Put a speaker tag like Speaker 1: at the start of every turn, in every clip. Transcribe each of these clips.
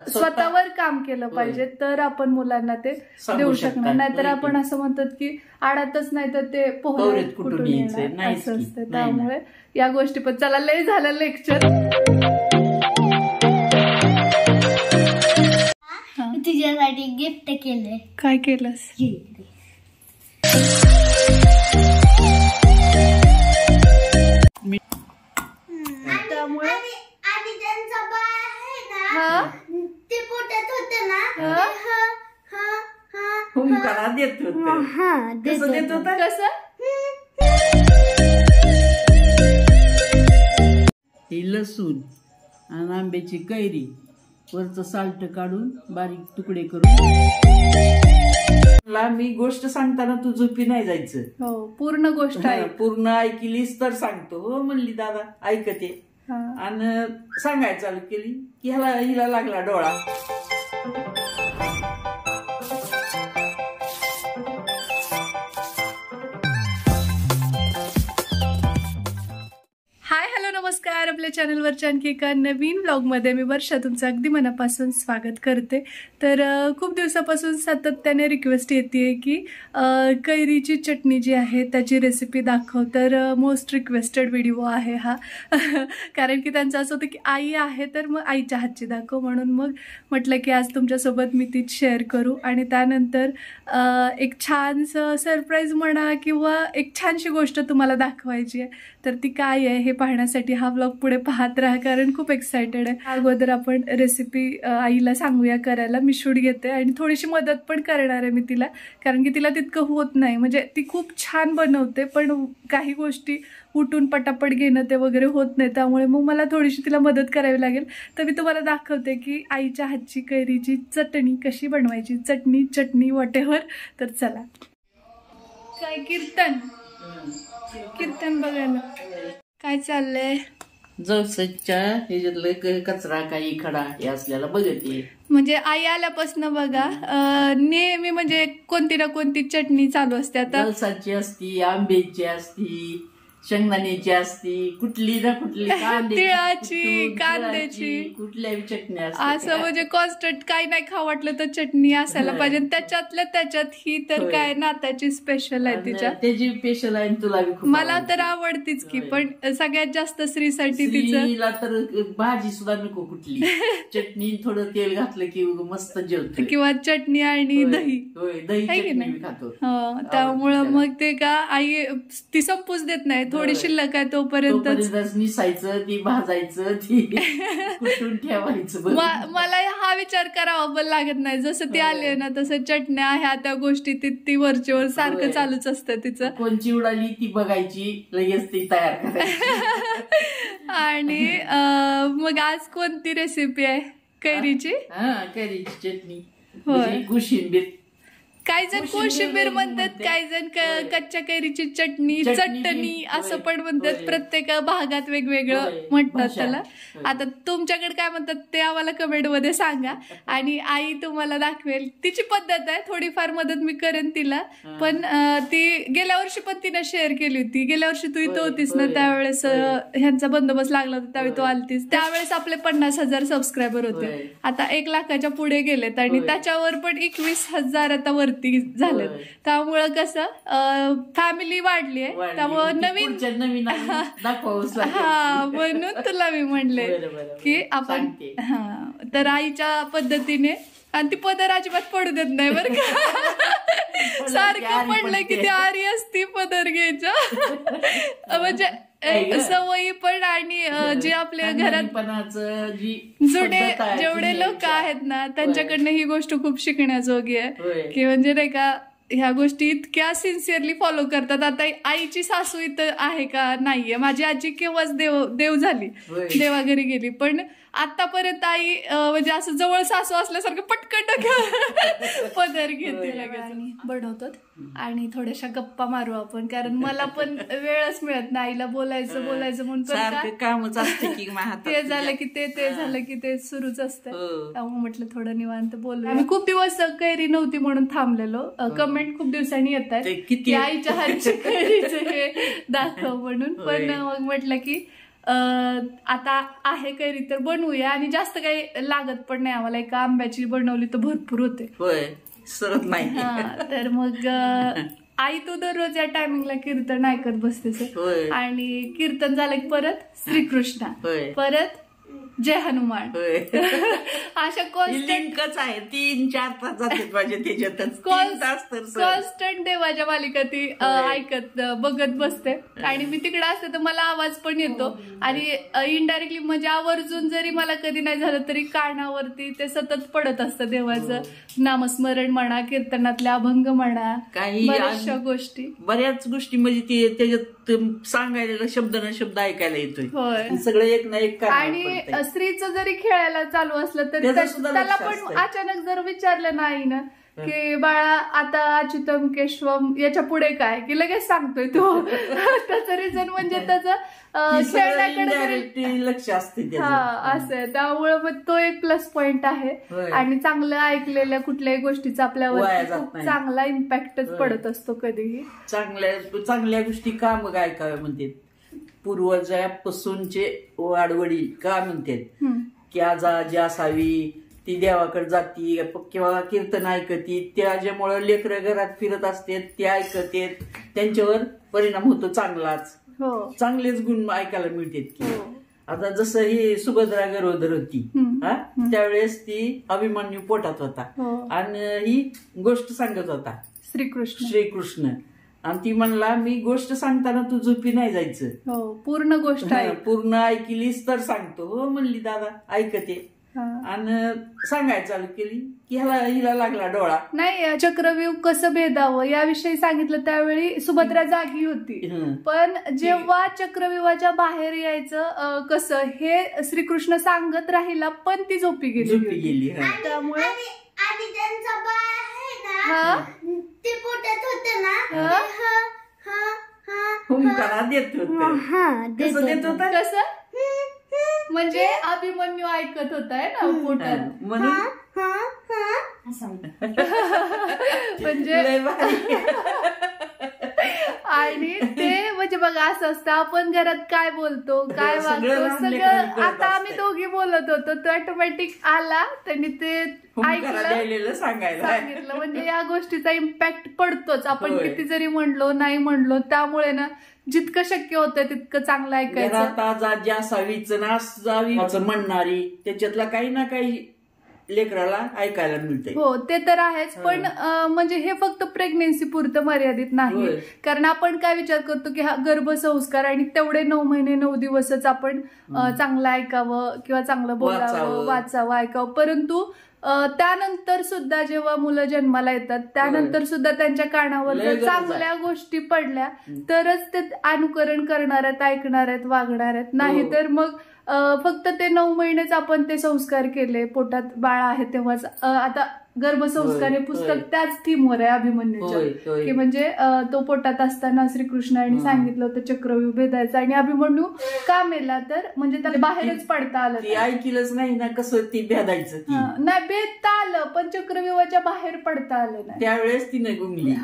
Speaker 1: स्वतःवर काम केलं पाहिजे तर आपण मुलांना ते देऊ शकणार. नाहीतर आपण असं म्हणतात की आडातच नाही तर ते पोहरेत कुठून येणार असं असतं. त्यामुळे या गोष्टी पण चला लय झालं लेक्चर.
Speaker 2: तुझ्यासाठी गिफ्ट केलंय.
Speaker 1: काय केलंस? त्यामुळे
Speaker 2: आधी त्यांचा बाळ आहे ना ते पोटात होतं ना
Speaker 3: हुंकारा देत होतं. कसं देत होतं?
Speaker 1: कसं?
Speaker 3: ही लसूण आणि आंब्याची कैरी वरचं साल्ट काढून बारीक तुकडे करून. मी गोष्ट सांगताना तू झोपी नाही जायचं.
Speaker 1: हो पूर्ण गोष्ट आहे.
Speaker 3: पूर्ण ऐकलीस तर सांगतो. हो म्हणली दादा ऐकते. आणि सांगायला चालू केली की हिला लागला डोळा.
Speaker 1: नमस्कार. आपल्या चॅनलवरच्या आणखी एका नवीन व्लॉगमध्ये मी वर्षा तुमचं अगदी मनापासून स्वागत करते. तर खूप दिवसापासून सातत्याने रिक्वेस्ट येते की कैरीची चटणी जी आहे त्याची रेसिपी दाखव. तर मोस्ट रिक्वेस्टेड व्हिडिओ आहे हा. कारण की त्यांचं असं होतं की आई आहे तर मग आईच्या हातची दाखव. म्हणून मग म्हटलं की आज तुमच्यासोबत मी तीच शेअर करू. आणि त्यानंतर एक छानसं सरप्राईज म्हणा किंवा एक छानशी गोष्ट तुम्हाला दाखवायची आहे. तर ती काय आहे हे पाहण्यासाठी हा व्लॉग पुढे पाहत राहा कारण खूप एक्सायटेड आहे. अगोदर आपण रेसिपी आईला सांगूया करायला. मी शूट घेते आणि थोडीशी मदत पण करणार आहे मी तिला. कारण की तिला तितकं होत नाही. म्हणजे ती खूप छान बनवते पण काही गोष्टी उठून पटापट घेणं ते वगैरे होत नाही. त्यामुळे मग मला थोडीशी तिला मदत करावी लागेल. तर मी तुम्हाला दाखवते की आईच्या हातची कैरीची चटणी कशी बनवायची. चटणी वॉटेवर. तर चला. काय कीर्तन बघायला काय चाललंय?
Speaker 3: जवसच्या ह्याच्यातलं कचरा काही खडा हे असल्याला बघते.
Speaker 1: म्हणजे आई आल्यापासून बघा नेहमी म्हणजे कोणती ना कोणती चटणी चालू असते. आता
Speaker 3: जवसाची असती, आंब्याची असती, शेंगदाण्याची असती, कुठली ना कुठली
Speaker 1: तिळाची, कांद्याची,
Speaker 3: कुठल्या चटणी
Speaker 1: असं म्हणजे कॉन्स्टंट काही नाही खाऊ वाटलं तर चटणी असायला पाहिजे. त्याच्यातल्या त्याच्यात ही तर काय नाताची स्पेशल आहे तिच्या.
Speaker 3: त्याची स्पेशल आहे. तुला
Speaker 1: मला तर आवडतीच की. पण सगळ्यात जास्त स्त्रीसाठी तिचं
Speaker 3: तर भाजी सुद्धा नको कुठली. चटणी थोडं तेल घातलं की मस्त जेवत.
Speaker 1: किंवा चटणी आणि दही.
Speaker 3: दही खातो.
Speaker 1: त्यामुळं मग ते का आई ती संपूच देत नाही. थोडी शिल्लक आहे तोपर्यंत
Speaker 3: निसायचं, ती भाजायचं, ती कुठून ठेवायचं.
Speaker 1: मला हा विचार करावा पण लागत नाही. जसं ती आले ना तसं चटण्या ह्या त्या गोष्टी ती वरचेवर सारखं चालूच असतं तिचं.
Speaker 3: कोणची उडाली ती बघायची, लगेच ती तयार करायची.
Speaker 1: आणि मग आज कोणती रेसिपी आहे? कैरीची.
Speaker 3: कैरीची चटणी. कोशिंबीर.
Speaker 1: काही जण कोशिंबीर म्हणतात, काही जण कच्च्या कैरीची चटणी असं पण म्हणतात. प्रत्येक भागात वेगवेगळं म्हणतात त्याला. आता तुमच्याकडे काय म्हणतात ते आम्हाला कमेंट मध्ये सांगा. आणि आई तुम्हाला दाखवेल. तिची पद्धत आहे. थोडीफार मदत मी करेन तिला. पण ती गेल्या वर्षी पण तिने शेअर केली होती. गेल्या वर्षी तू इथं होतीस ना त्यावेळेस ह्यांचा बंदोबस्त लागला होता त्यावेळी तू आलतीस. त्यावेळेस आपले 50,000 सबस्क्रायबर होते. आता 1 लाखाच्या पुढे गेलेत आणि त्याच्यावर पण 21,000 आता वरती झालं. त्यामुळं कसं फॅमिली वाढली आहे. त्यामुळं नवीन म्हणून तुला मी म्हणले की आपण तर आईच्या पद्धतीने. आणि ती पदर अजिबात पडू देत नाही बरं का. सारखं पडलं की ती आरी असती पदर घ्यायच्या. म्हणजे सवयी पण आणि जे आपल्या घरात जुने जेवढे लोक आहेत ना त्यांच्याकडनं ही गोष्ट खूप शिकण्याजोगी आहे. की म्हणजे नाही का ह्या गोष्टी इतक्या सिन्सिअरली फॉलो करतात. आता आईची सासू इथं आहे का? नाहीये. माझी आजी केव्हाच देव झाली, देवाघरी गेली. पण आतापर्यंत आई म्हणजे असं जवळ सासू असल्यासारखं पटकन पदर घेते लगेच बनवतात. आणि थोड्याशा गप्पा मारू आपण. कारण मला पण वेळच मिळत नाही आईला बोलायचं म्हणून.
Speaker 3: कामच असते की
Speaker 1: ते झालं की ते झालं की ते सुरूच असतं. त्यामुळे म्हटलं थोडं निवांत बोलू. आम्ही खूप दिवस कैरी नव्हती म्हणून थांबलेलो. कमेंट खूप दिवसांनी येत आहेत की आईच्या हातची कैरीचं हे दाखव म्हणून. पण मग म्हटलं की आता आहे कैरी तर बनवूया, आणि जास्त काही लागत पण नाही आम्हाला, एका आंब्याची बनवली तर भरपूर होते.
Speaker 3: होय, सरत नाही.
Speaker 1: तर मग आई तू दररोज या टायमिंगला कीर्तन ऐकत बसतेस, आणि कीर्तन झालं की परत श्रीकृष्ण, परत जय हनुमान, अशा
Speaker 3: लिंकच आहे. 3-4 तास जातात माझे त्याच्यातच.
Speaker 1: कॉन्स्टंट देवाच्या मालिका ती ऐकत बघत बसते. आणि मी तिकडे असते तर मला आवाज पण येतो, आणि इनडायरेक्टली म्हणजे आवर्जून जरी मला कधी नाही झालं तरी कानावरती ते सतत पडत असतं देवाचं नामस्मरण म्हणा, कीर्तनातले अभंग म्हणा,
Speaker 3: काही बऱ्याच गोष्टी म्हणजे ते त्याच्यात सांगायला शब्द न शब्द ऐकायला येतोय. सगळं एक ना एक.
Speaker 1: आणि स्त्रीचं जरी खेळायला चालू असलं तरी त्याला पण अचानक जर विचारलं नाही ना की बाळा आता अच्युतम केशवम याच्या पुढे काय, की लगेच सांगतोय तो. त्याचं रिझन म्हणजे त्याचं खेळण्याकडे
Speaker 3: लक्ष असते.
Speaker 1: असं त्यामुळे मग तो एक प्लस पॉइंट आहे. आणि चांगलं ऐकलेल्या कुठल्याही गोष्टीचा आपल्यावर खूप चांगला इम्पॅक्टच पडत असतो कधीही.
Speaker 3: चांगल्या गोष्टी का मग ऐकाव्या म्हणते, पूर्वजापासूनचे वाडवडील का म्हणतात की आजी असावी, ती देवाकडे जाती किंवा कीर्तन ऐकती, त्याच्यामुळे लेकरं घरात फिरत असतात, ते ऐकतात, त्यांच्यावर परिणाम होतो चांगलाच. चांगलेच गुण ऐकायला मिळतात की. आता जसं ही सुभद्रा गरोदर होती त्यावेळेस ती अभिमन्यू पोटात होता, आणि ही गोष्ट सांगत होता श्रीकृष्ण, आणि ती म्हणला मी गोष्ट सांगताना तू झोपी नाही जायचं,
Speaker 1: पूर्ण गोष्ट
Speaker 3: पूर्ण ऐकलीस तर सांगतो. हो म्हणली दादा ऐकते, आणि सांगायला चालू केली की हिला लागला डोळा.
Speaker 1: नाही, चक्रव्यूह कसं भेदावं याविषयी सांगितलं त्यावेळी सुभद्रा जागी होती, पण जेव्हा चक्रव्यूहाच्या बाहेर यायचं कसं हे श्रीकृष्ण सांगत राहिला पण ती झोपी गेली. त्यामुळे
Speaker 2: आणि त्यांचा बाळ आहे ना ते पोटात होतं ना,
Speaker 3: हुंकारा देत होत.
Speaker 1: कसं म्हणजे अभिमन्यू ऐकत होताय ना पोटात,
Speaker 3: म्हणून
Speaker 1: म्हणजे आणि ते म्हणजे बघा असं असतं, आपण घरात काय बोलतो काय वागतो सगळं. आता आम्ही दोघी बोलत होतो तो ऑटोमॅटिक आला, त्यांनी ते ऐकलं सांगितलं, म्हणजे या गोष्टीचा इम्पॅक्ट पडतोच. आपण किती जरी म्हणलो नाही म्हणलो, त्यामुळे ना जितकं शक्य होतं तितकं चांगलं ऐकायचं.
Speaker 3: आजी असावीच ना असावीच म्हणणारी त्याच्यातला काही ना काही लेकराला ऐकायला मिळते.
Speaker 1: हो ते तर आहेच, पण म्हणजे हे फक्त प्रेग्नेन्सी पुरतं मर्यादित नाही. कारण आपण काय विचार करतो की हा गर्भसंस्कार आणि तेवढे 9 महिने 9 दिवसच आपण चांगलं ऐकावं किंवा चांगलं बोलावं, वाचावं, ऐकावं. परंतु त्यानंतर सुद्धा जेव्हा मुलं जन्माला येतात त्यानंतर सुद्धा त्यांच्या कानावर जर चांगल्या गोष्टी पडल्या तरच ते अनुकरण करणार आहेत, ऐकणार आहेत, वागणार आहेत. नाहीतर मग फक्त ते 9 महिनेच आपण ते संस्कार केले, पोटात बाळ आहे तेव्हाच. आता गर्भसंस्कार हे पुस्तक त्याच थीमवर आहे अभिमन्यूच्या, की म्हणजे तो पोटात असताना श्रीकृष्णाने सांगितलं होतं चक्रव्यूह भेदायचं, आणि अभिमन्यू का मेला तर म्हणजे त्याला बाहेरच पडता आलं.
Speaker 3: ती ऐकलंच नाही ना कसं ती भेदायचं.
Speaker 1: नाही भेदता आलं पण चक्रव्यूहाच्या बाहेर पडता आलं नाही,
Speaker 3: त्यावेळेस ती नाही गुंगली.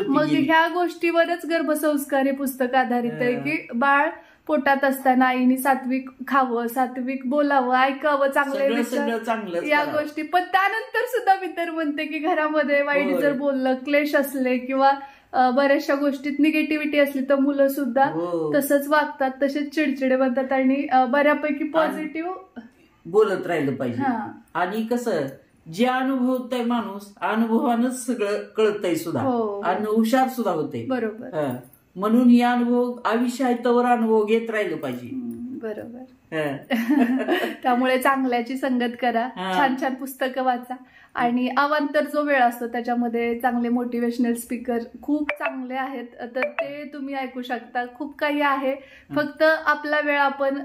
Speaker 1: मग ह्या गोष्टीवरच गर्भसंस्कार हे पुस्तक आधारित आहे, की बाळ पोटात असताना आईने सात्विक खावं, सात्विक बोलावं, ऐकावं, चांगलं या गोष्टी. पण त्यानंतर सुद्धा मी तर म्हणते की घरामध्ये वाईट जर बोललं, क्लेश असले किंवा बऱ्याचशा गोष्टीत निगेटिव्हिटी असली तर मुलं सुद्धा तसंच वागतात, तसेच चिडचिडे बनतात, आणि बऱ्यापैकी पॉझिटिव्ह
Speaker 3: बोलत राहिलं पाहिजे. आणि कसं जे अनुभवतय माणूस अनुभवानच सगळं कळतंय सुद्धा, आणि हुशार सुद्धा होते.
Speaker 1: बरोबर.
Speaker 3: म्हणून हे अनुभव आयुष्यावर अनुभव घेत राहिलं पाहिजे.
Speaker 1: बरोबर. त्यामुळे चांगल्याची संगत करा, छान छान पुस्तकं वाचा, आणि अवांतर जो वेळ असतो त्याच्यामध्ये चांगले मोटिवेशनल स्पीकर खूप चांगले आहेत, तर ते तुम्ही ऐकू शकता. खूप काही आहे, फक्त आपला वेळ आपण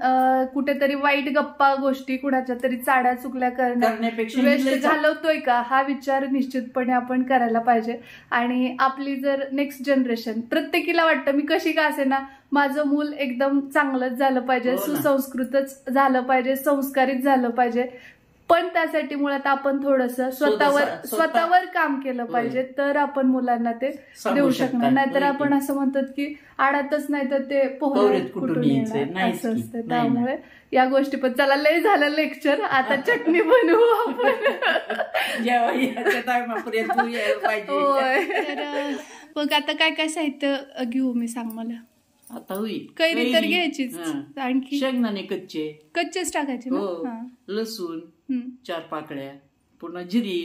Speaker 1: कुठेतरी वाईट गप्पा गोष्टी कुणाच्या तरी चाड्या चुकल्या करण्यापेक्षा वेस्ट घालवतोय का हा विचार निश्चितपणे आपण करायला पाहिजे. आणि आपली जर नेक्स्ट जनरेशन, प्रत्येकीला वाटतं मी कशी का असे ना माझं मूल एकदम चांगलंच झालं पाहिजे, सुसंस्कृतच झालं पाहिजे, संस्कारित झालं पाहिजे. पण त्यासाठी मुळात आपण थोडंसं स्वतःवर काम केलं पाहिजे, तर आपण मुलांना ते देऊ शकणार. नाहीतर आपण असं म्हणतात की आडातच नाही तर ते पोहरेत कुठून येणार असं असतं. त्यामुळे या गोष्टी पण. चला, लय झालं लेक्चर, आता चटणी बनवू आपण. होय. तर मग आता काय काय साहित्य घेऊ मी, सांग मला.
Speaker 3: आता होईल
Speaker 1: कैरी तर घ्यायचीच, आणखी
Speaker 3: शेंगदाणे कच्चेच
Speaker 1: टाकायचे ना,
Speaker 3: लसूण 4 पाकळ्या, पुन्हा जिरी,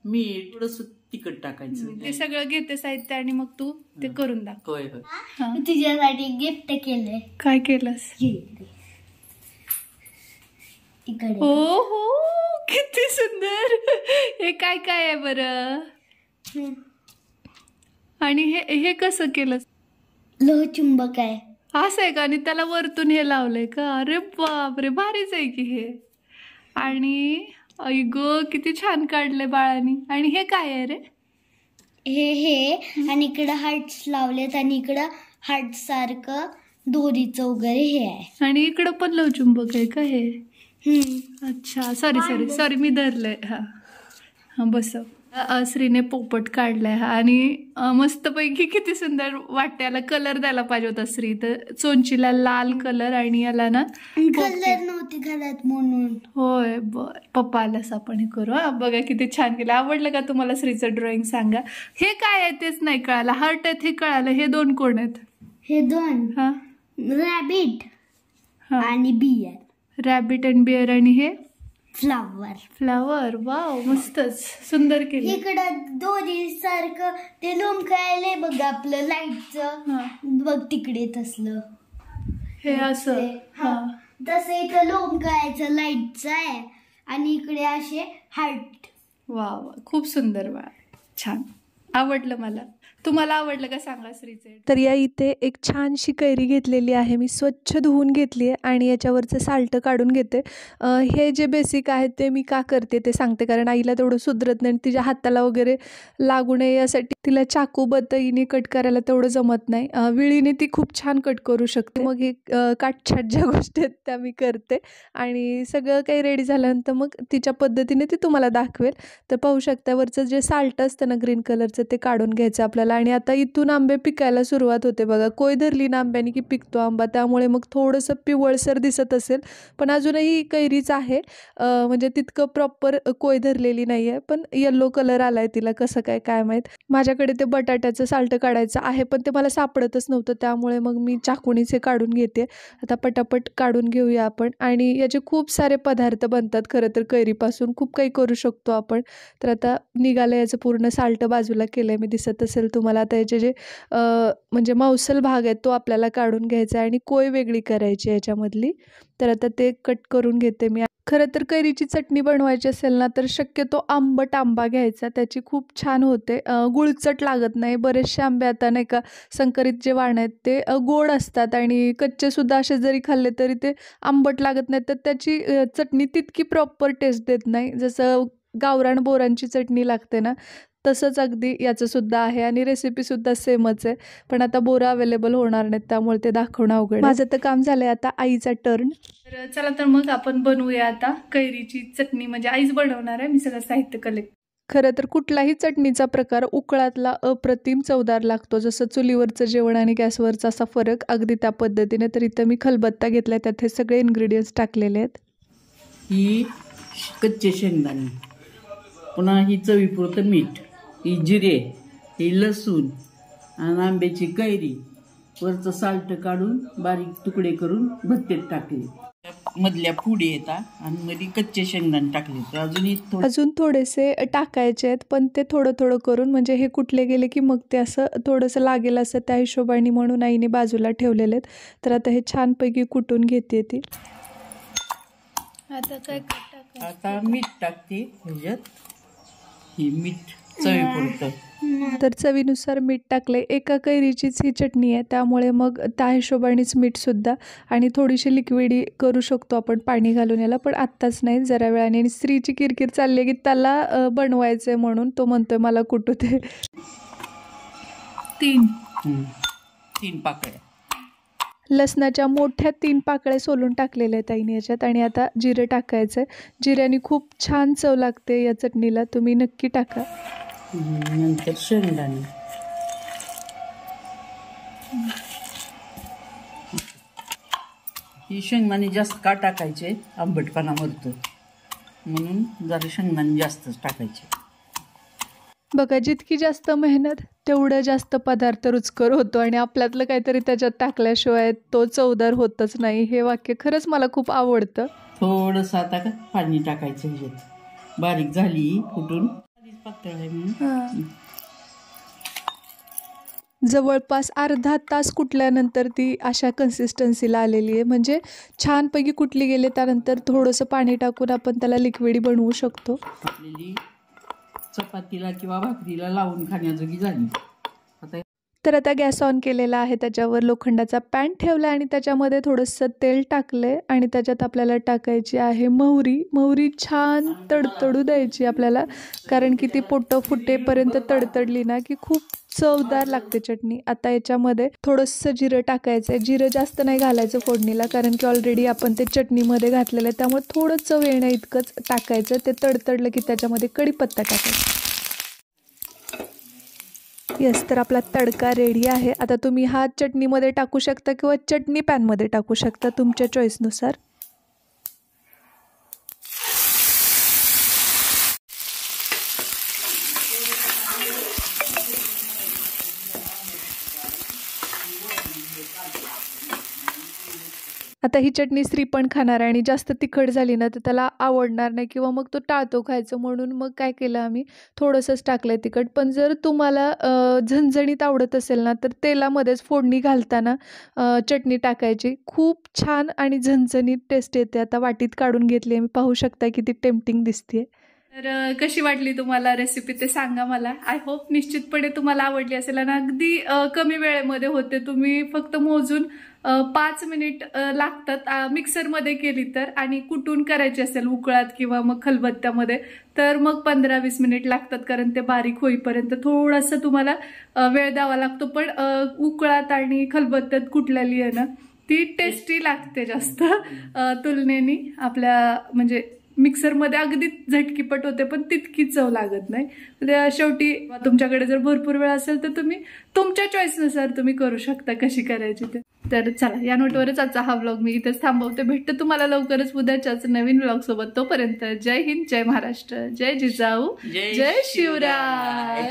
Speaker 3: मीठ, थोडस तिखट टाकायचं.
Speaker 1: ते सगळं घेते साहित्य आणि मग तू ते करून दाखव.
Speaker 3: होय
Speaker 2: मी तुझ्यासाठी गिफ्ट केलंय.
Speaker 1: काय केलंस? हो हो, किती सुंदर. हे काय काय आहे बरं? आणि हे कसं केलंस?
Speaker 2: लोहचुंबक आहे.
Speaker 1: असं आहे का? आणि त्याला वरतून हे लावलंय का? अरे बापरे, भारीच आहे की हे. आणि आई ग, किती छान काढलंय बाळानी. आणि हे काय आहे रे?
Speaker 2: हे आणि इकडं हार्ट्स लावलेत आणि इकडं हार्ट सारखं दोरीचं वगैरे हे आहे. आणि
Speaker 1: इकडं पण लवचुंबक आहे का हे? अच्छा, सॉरी मी धरलंय. हा बसव. श्रीने पोपट काढलाय हा. आणि मस्तपैकी किती सुंदर वाटते. याला कलर द्यायला पाहिजे होता श्री, तर चोंचीला लाल कलर आणि याला ना
Speaker 2: कलर नव्हती घरात म्हणून.
Speaker 1: होय, बर. पप्पा आल्यास आपण हे करू. हा, बघा किती छान केलं. आवडलं का तुम्हाला श्रीचं ड्रॉइंग? सांगा. हे काय आहे तेच नाही कळालं. हार्ट आहेत हे कळालं. हे 2 कोण आहेत?
Speaker 2: हे 2 रॅबिट आणि बियर.
Speaker 1: Rabbit and beer. आणि हे
Speaker 2: फ्लावर.
Speaker 1: वाव, मस्तच सुंदर केलं.
Speaker 2: इकडं दोरी सारखं ते लोंबकायले बघ आपलं लाईटचं बघ तिकडे तसलं
Speaker 1: हे असं.
Speaker 2: तसं इथं लोंबकायचं लाईटचं आहे आणि इकडे असे हार्ट.
Speaker 1: वाव, खूप सुंदर बाळ, छान. आवडलं मला. तुम्हाला आवडलं का सांगा श्रीचे.
Speaker 4: तर या इथे एक छानशी कैरी घेतलेली आहे मी, स्वच्छ धुवून घेतली आहे आणि याच्यावरचं साल्टं काढून घेते. हे जे बेसिक आहे ते मी का करते ते सांगते, कारण आईला तेवढं सुधरत नाही. तिच्या हाताला वगैरे लागू नये यासाठी तिला चाकू बत्तईने कट करायला तेवढं जमत नाही. विळीने ती खूप छान कट करू शकते. मग हे काटछाट ज्या गोष्टी आहेत त्या मी करते आणि सगळं काही रेडी झाल्यानंतर मग तिच्या पद्धतीने ती तुम्हाला दाखवेल. तर पाहू शकता वरचं जे साल्ट असतं ना ग्रीन कलरचं ते काढून घ्यायचं आपल्याला. आणि आता इथून आंबे पिकायला सुरुवात होते बघा. कोय धरली ना आंब्याने की पिकतो आंबा, त्यामुळे मग थोडंसं पिवळसर दिसत असेल, पण अजूनही कैरीच आहे. म्हणजे तितकं प्रॉपर कोय धरलेली नाही आहे, पण येल्लो कलर आलाय तिला. कसं काय माहीत. माझ्याकडे ते बटाट्याचं साल्ट काढायचं आहे, पण ते मला सापडतच नव्हतं, त्यामुळे मग मी चाकूनीचे काढून घेते. आता पटापट काढून घेऊया आपण. आणि याचे खूप सारे पदार्थ बनतात खरं तर कैरीपासून, खूप काही करू शकतो आपण. तर आता निघालं याचं पूर्ण साल्ट बाजूला केलंय मी, दिसत असेल तुम्हाला. आता याचे जे म्हणजे मांसल भाग आहे तो आपल्याला काढून घ्यायचा आहे आणि कोय वेगळी करायची याच्यामधली. तर आता ते कट करून घेते मी. खरं तर कैरीची चटणी बनवायची असेल ना तर शक्यतो आंबट आंबा घ्यायचा, त्याची खूप छान होते. गुळचट लागत नाही. बरेचसे आंबे आता नाही का संकरित जे वाण आहेत ते गोड असतात आणि कच्चेसुद्धा असे जरी खाल्ले तरी ते आंबट लागत नाही, तर त्याची चटणी तितकी प्रॉपर टेस्ट देत नाही. जसं गावरान बोरांची चटणी लागते ना तसंच अगदी याचंसुद्धा आहे आणि रेसिपीसुद्धा सेमच आहे. पण आता बोरं अवेलेबल होणार नाहीत त्यामुळे ते दाखवणं अवघड. माझं तर काम झालं आहे, आता आईचा टर्न.
Speaker 1: तर चला तर मग आपण बनवूया आता कैरीची चटणी. म्हणजे आईच बनवणार आहे, मी सगळं साहित्य कलेक्ट.
Speaker 4: खरं तर कुठलाही चटणीचा प्रकार उकळातला अप्रतिम चवदार लागतो. जसं चुलीवरचं जेवण आणि गॅसवरचा असा फरक, अगदी त्या पद्धतीने. तर इथं मी खलबत्ता घेतला, त्यात हे सगळे इन्ग्रेडियंट्स टाकलेले आहेत.
Speaker 3: ही कच्चे शेंगदाणे, पुन्हा ही चवीपुरतं मीठ, ही जिरे, ही लसूण आणि आंब्याची कैरी, वरचं साल्ट काढून बारीक तुकडे करून भट्टीत टाकले. मधल्या पुडी येतात आणि मध्ये कच्चे शेंगदाणे टाकले. तर
Speaker 4: अजून थोडेसे टाकायचे आहेत, पण ते थोडं थोडं करून, म्हणजे हे कुठले गेले की मग ते असं थोडंसं लागेल असं त्या हिशोबाने म्हणून आईने बाजूला ठेवलेले आहेत. तर आता हे छानपैकी कुटून घेते ती.
Speaker 1: आता काय
Speaker 3: आता मीठ टाकते ह्याच्यात. ही मीठ चवीपुरतं.
Speaker 4: तर चवीनुसार मीठ टाकले. एका कैरीचीच ही चटणी आहे त्यामुळे मग त्या हिशोबानेच मीठसुद्धा. आणि थोडीशी लिक्विडी करू शकतो आपण पाणी घालून याला, पण आत्ताच नाही, जरा वेळाने. आणि स्त्रीची किरकिर चालली की त्याला बनवायचंय म्हणून तो म्हणतोय मला कुठू ते.
Speaker 3: 3 पाकळ्या
Speaker 4: लसणाच्या मोठ्या 3 पाकळ्या सोलून टाकलेल्या आहेत ताईने याच्यात आणि आता जिरे टाकायचं आहे. जिऱ्याने खूप छान चव लागते या चटणीला, तुम्ही नक्की टाका.
Speaker 3: नंतर शेंगदाणे. ही शेंगदाणे जास्त का टाकायचे, आंबटपणा मरतो म्हणून जरा शेंगदाणे जास्तच टाकायचे.
Speaker 4: बघा, जितकी जास्त मेहनत तेवढं जास्त पदार्थ रुचकर होतो आणि आपल्यातलं काहीतरी त्याच्यात टाकल्याशिवाय तो चवदार होतच नाही. हे वाक्य खरंच मला खूप आवडतं.
Speaker 3: थोडंसं आता का पाणी टाकायचं ह्याच्यात, बारीक झाली कुठून पातळ आहे म्हणून.
Speaker 4: जवळपास अर्धा तास कुटल्यानंतर ती अशा कन्सिस्टन्सीला आलेली आहे. म्हणजे छानपैकी कुटली गेले त्यानंतर थोडंसं पाणी टाकून आपण त्याला लिक्विडी बनवू शकतो.
Speaker 3: आपल्याली चपातीला किंवा भाकरीला लावून खाण्याजोगी झाली.
Speaker 4: तर आता गॅस ऑन केलेला आहे, त्याच्यावर लोखंडाचा पॅन ठेवला आणि त्याच्यामध्ये थोडंसं तेल टाकले आणि त्याच्यात आपल्याला टाकायची आहे मोहरी. मोहरी छान तडतडू द्यायची आपल्याला, कारण की ती पोटं फुटेपर्यंत तडतडली ना की खूप चवदार लागते चटणी. आता याच्यामध्ये थोडंसं जिरं टाकायचं आहे. जिरं जास्त नाही घालायचं फोडणीला, कारण की ऑलरेडी आपण ते चटणीमध्ये घातलेलं आहे, त्यामुळे थोडं चव येणं इतकंच टाकायचं. ते तडतडलं की त्याच्यामध्ये कढीपत्ता टाकायचा. यस, तर आपला तडका रेडी आहे. आता तुम्ही हा चटणीमध्ये टाकू शकता किंवा चटणी पॅनमध्ये टाकू शकता, तुमच्या चॉईसनुसार. आता ही चटणी स्त्री पण खाणार आहे आणि जास्त तिखट झाली ना तर त्याला आवडणार नाही किंवा मग तो टाळतो खायचं, म्हणून मग काय केलं आम्ही, थोडंसंच टाकलं आहे तिखट. पण जर तुम्हाला झणझणीत आवडत असेल ना तर तेलामध्येच फोडणी घालताना चटणी टाकायची. खूप छान आणि झणझणीत टेस्ट येते. आता वाटीत काढून घेतली आहे मी, पाहू शकता किती टेम्पटिंग दिसते.
Speaker 1: तर कशी वाटली तुम्हाला रेसिपी ते सांगा मला. आय होप निश्चितपणे तुम्हाला आवडली असेल आणि अगदी कमी वेळेमध्ये होते. तुम्ही फक्त मोजून 5 मिनिट लागतात मिक्सरमध्ये केली तर, आणि कुटून करायची असेल उकळात किंवा मग खलबत्त्यामध्ये तर मग 15-20 मिनिट लागतात, कारण ते बारीक होईपर्यंत थोडासा तुम्हाला वेळ द्यावा लागतो. पण उकळात आणि खलबत्त्यात कुटलेली आहे ना ती टेस्टी लागते जास्त तुलनेने आपल्या म्हणजे मिक्सरमध्ये. अगदी झटकीपट होते पण तितकी चव लागत नाही. शेवटी तुमच्याकडे जर भरपूर वेळ असेल तर तुम्ही तुमच्या चॉईसनुसार तुम्ही करू शकता कशी करायची ते. तर चला, या नोटवरच आजचा हा व्लॉग मी इथेच थांबवते. भेटते तुम्हाला लवकरच उद्याच्याच नवीन व्लॉग सोबत. तोपर्यंत जय हिंद, जय महाराष्ट्र, जय जिजाऊ, जय शिवराय.